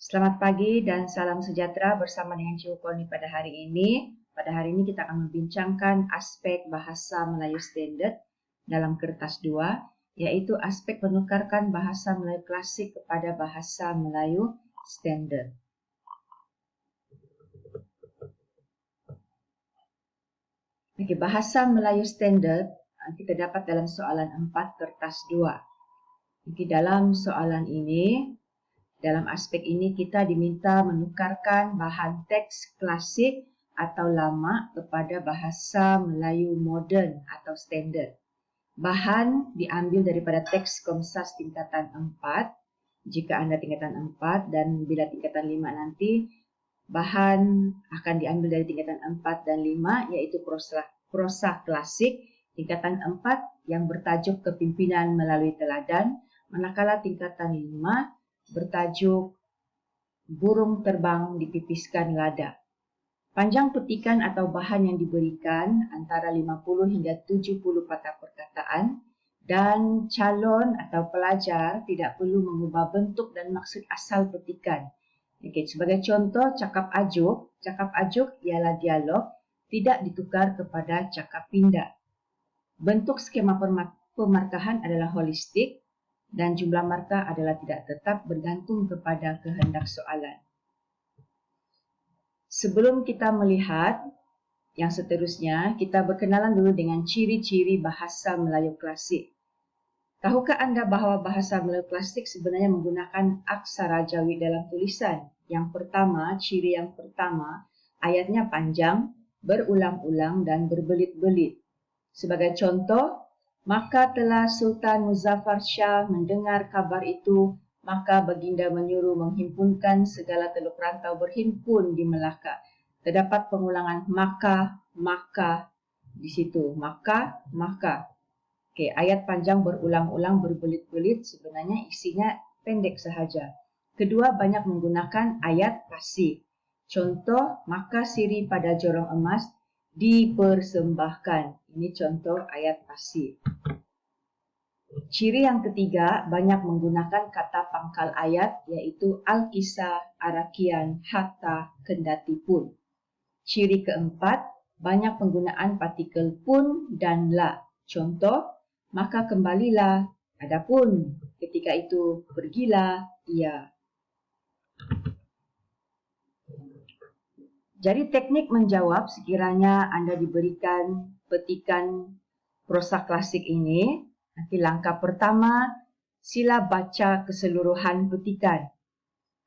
Selamat pagi dan salam sejahtera bersama dengan Cikgu Koni pada hari ini. Pada hari ini kita akan membincangkan aspek bahasa Melayu standard dalam kertas 2, iaitu aspek menukarkan bahasa Melayu klasik kepada bahasa Melayu standard. Okey, bahasa Melayu standard kita dapat dalam soalan 4 kertas 2. Okey, dalam soalan ini, dalam aspek ini kita diminta menukarkan bahan teks klasik atau lama kepada bahasa Melayu moden atau standard. Bahan diambil daripada teks Komsas tingkatan 4 jika anda tingkatan 4, dan bila tingkatan 5 nanti bahan akan diambil dari tingkatan 4 dan 5, iaitu prosa klasik tingkatan 4 yang bertajuk Kepimpinan Melalui Teladan, manakala tingkatan 5 bertajuk Burung Terbang Dipipiskan Lada. Panjang petikan atau bahan yang diberikan antara 50 hingga 70 patah perkataan, dan calon atau pelajar tidak perlu mengubah bentuk dan maksud asal petikan. Okey, sebagai contoh, cakap ajuk ialah dialog, tidak ditukar kepada cakap pindah. Bentuk skema pemarkahan adalah holistik, dan jumlah markah adalah tidak tetap bergantung kepada kehendak soalan. Sebelum kita melihat yang seterusnya, kita berkenalan dulu dengan ciri-ciri bahasa Melayu klasik. Tahukah anda bahawa bahasa Melayu klasik sebenarnya menggunakan aksara Jawi dalam tulisan? Yang pertama, ciri yang pertama, ayatnya panjang, berulang-ulang dan berbelit-belit. Sebagai contoh, maka telah Sultan Muzaffar Shah mendengar kabar itu, maka baginda menyuruh menghimpunkan segala teluk rantau berhimpun di Melaka. Terdapat pengulangan maka di situ. Maka. Okey, ayat panjang berulang-ulang berbelit-belit sebenarnya isinya pendek sahaja. Kedua, banyak menggunakan ayat pasif. Contoh, maka siri pada jorong emas dipersembahkan. Ini contoh ayat pasif. Ciri yang ketiga, banyak menggunakan kata pangkal ayat, iaitu al-kisah, arakian, hatta, kendati pun. Ciri keempat, banyak penggunaan partikel pun dan la. Contoh, maka kembalilah, adapun ketika itu pergilah ia. Jadi teknik menjawab sekiranya anda diberikan petikan prosa klasik ini. Nanti langkah pertama, sila baca keseluruhan petikan.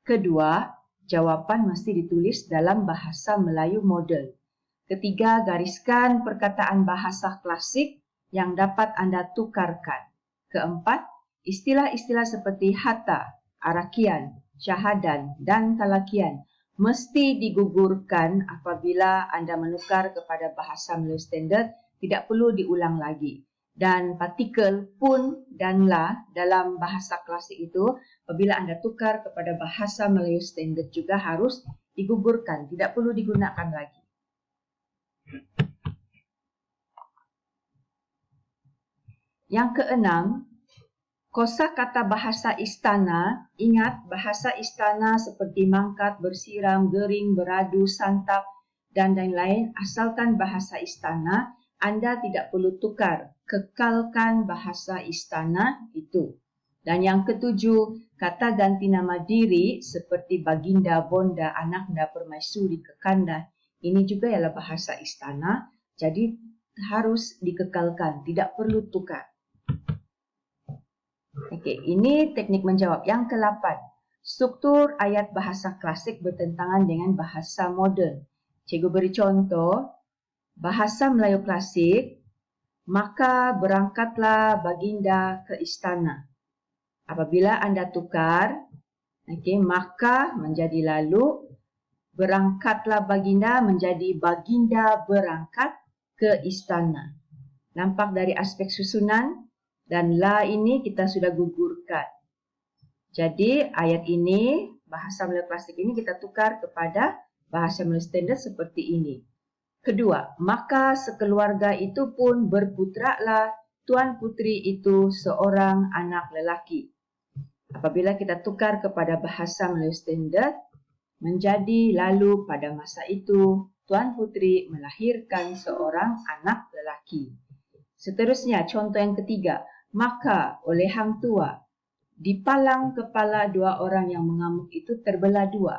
Kedua, jawapan mesti ditulis dalam bahasa Melayu moden. Ketiga, gariskan perkataan bahasa klasik yang dapat anda tukarkan. Keempat, istilah-istilah seperti hatta, arakian, syahadan dan talakian mesti digugurkan apabila anda menukar kepada bahasa Melayu standard, tidak perlu diulang lagi. Dan partikel pun dan la dalam bahasa klasik itu, apabila anda tukar kepada bahasa Melayu standard juga harus digugurkan, tidak perlu digunakan lagi. Yang keenam, kosakata bahasa istana. Ingat, bahasa istana seperti mangkat, bersiram, gering, beradu, santap dan lain-lain, asalkan bahasa istana, anda tidak perlu tukar. Kekalkan bahasa istana itu. Dan yang ketujuh, kata ganti nama diri seperti baginda, bonda, anakda, permaisuri, kekanda. Ini juga ialah bahasa istana, jadi harus dikekalkan, tidak perlu tukar. Okey, ini teknik menjawab. Yang ke-8, struktur ayat bahasa klasik bertentangan dengan bahasa moden. Cikgu beri contoh, bahasa Melayu klasik, maka berangkatlah baginda ke istana. Apabila anda tukar, maka menjadi lalu, berangkatlah baginda menjadi baginda berangkat ke istana. Nampak dari aspek susunan, dan la ini kita sudah gugurkan. Jadi ayat ini, bahasa Melayu klasik ini kita tukar kepada bahasa Melayu standard seperti ini. Kedua, maka sekeluarga itu pun berputralah tuan putri itu seorang anak lelaki. Apabila kita tukar kepada bahasa Melayu standard, menjadi lalu pada masa itu, Tuan Putri melahirkan seorang anak lelaki. Seterusnya, contoh yang ketiga, maka oleh hang tua, dipalang kepala dua orang yang mengamuk itu terbelah dua.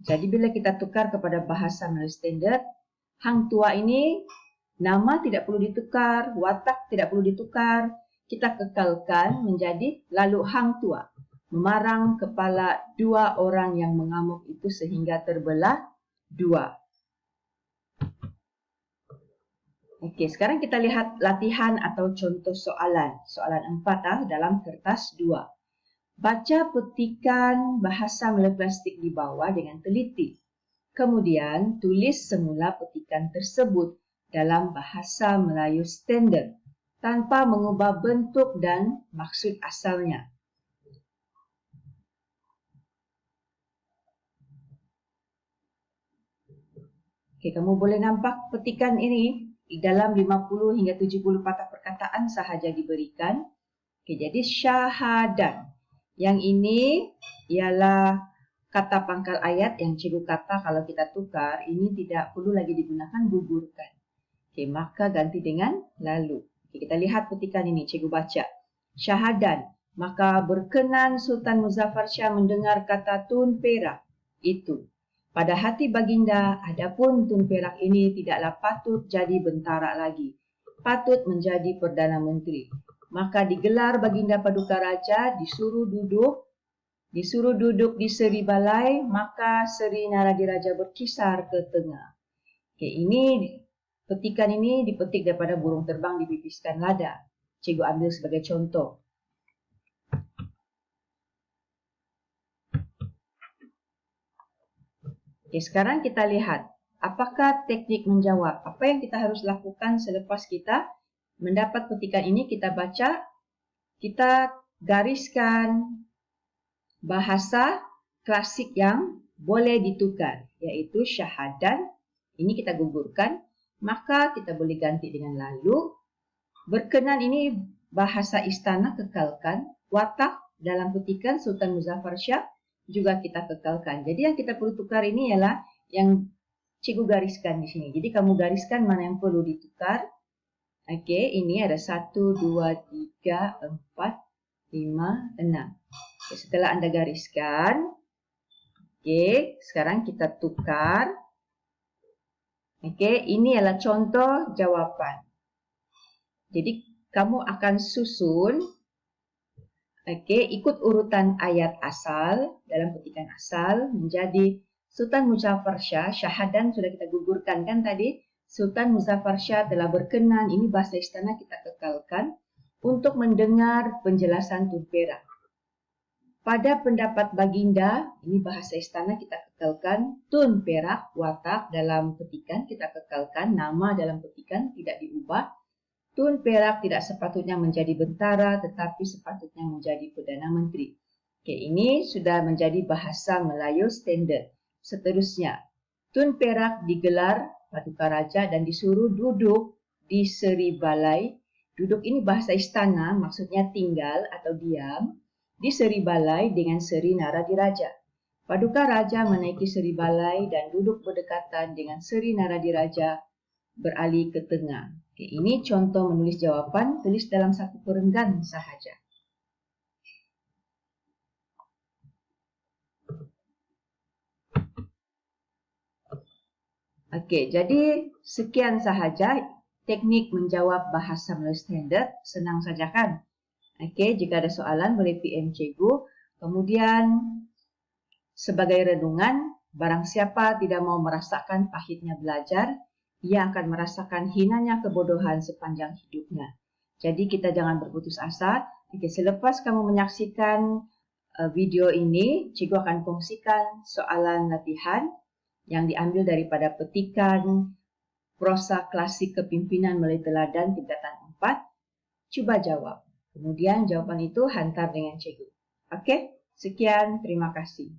Jadi bila kita tukar kepada bahasa Melayu standard, hang tua ini nama tidak perlu ditukar, watak tidak perlu ditukar, kita kekalkan menjadi lalu hang tua memarang kepala dua orang yang mengamuk itu sehingga terbelah dua. Okey, sekarang kita lihat latihan atau contoh soalan. Soalan 4 dalam kertas 2. Baca petikan bahasa Melayu plastik di bawah dengan teliti. Kemudian tulis semula petikan tersebut dalam bahasa Melayu standard tanpa mengubah bentuk dan maksud asalnya. Okey, kamu boleh nampak petikan ini di dalam 50 hingga 70 patah perkataan sahaja diberikan. Okey, jadi syahadan. Yang ini ialah kata pangkal ayat yang cikgu kata kalau kita tukar, ini tidak perlu lagi digunakan gugurkan. Okey, maka ganti dengan lalu. Okey, kita lihat petikan ini, cikgu baca. Syahadan, maka berkenan Sultan Muzaffar Shah mendengar kata Tun Perak itu. Pada hati baginda, adapun Tun Perak ini tidaklah patut jadi bentara lagi. Patut menjadi Perdana Menteri. Maka digelar baginda Paduka Raja, disuruh duduk di seri balai, maka seri Naradiraja berkisar ke tengah. Okey, ini petikan ini dipetik daripada burung terbang dipipiskan lada. Cikgu ambil sebagai contoh. Okey, sekarang kita lihat apakah teknik menjawab. Apa yang kita harus lakukan selepas kita mendapat petikan ini, kita baca, kita gariskan bahasa klasik yang boleh ditukar, iaitu syahadan. Ini kita gugurkan, maka kita boleh ganti dengan lalu. Berkenan ini bahasa istana kekalkan, watak dalam petikan Sultan Muzaffar Shah juga kita kekalkan. Jadi yang kita perlu tukar ini ialah yang cikgu gariskan di sini. Jadi kamu gariskan mana yang perlu ditukar. Okey, ini ada 1, 2, 3, 4, 5, 6. Okay, setelah anda gariskan, okey, sekarang kita tukar. Okey, ini adalah contoh jawapan. Jadi kamu akan susun, okey, ikut urutan ayat asal dalam petikan asal menjadi Sultan Muzaffar Shah. Syahadan sudah kita gugurkan kan tadi. Sultan Muzaffar Shah telah berkenan, ini bahasa istana kita kekalkan, untuk mendengar penjelasan Tun Perak. Pada pendapat baginda, ini bahasa istana kita kekalkan, Tun Perak, watak dalam petikan kita kekalkan, nama dalam petikan tidak diubah. Tun Perak tidak sepatutnya menjadi bentara tetapi sepatutnya menjadi Perdana Menteri. Okey, ini sudah menjadi bahasa Melayu standard. Seterusnya, Tun Perak digelar Paduka Raja dan disuruh duduk di seri balai. Duduk ini bahasa istana, maksudnya tinggal atau diam di seri balai dengan seri Naradiraja. Paduka Raja menaiki seri balai dan duduk berdekatan dengan seri Naradiraja beralih ke tengah. Okay, ini contoh menulis jawapan, tulis dalam satu perenggan sahaja. Okey, jadi sekian sahaja teknik menjawab bahasa Melayu standard. Senang saja kan? Okey, jika ada soalan boleh PM cikgu. Kemudian sebagai renungan, barang siapa tidak mau merasakan pahitnya belajar, ia akan merasakan hinanya kebodohan sepanjang hidupnya. Jadi kita jangan berputus asa. Okey, selepas kamu menyaksikan video ini, cikgu akan kongsikan soalan latihan yang diambil daripada petikan prosa klasik kepimpinan Melayu teladan tingkatan 4. Cuba jawab. Kemudian jawapan itu hantar dengan cikgu. Okey, sekian, terima kasih.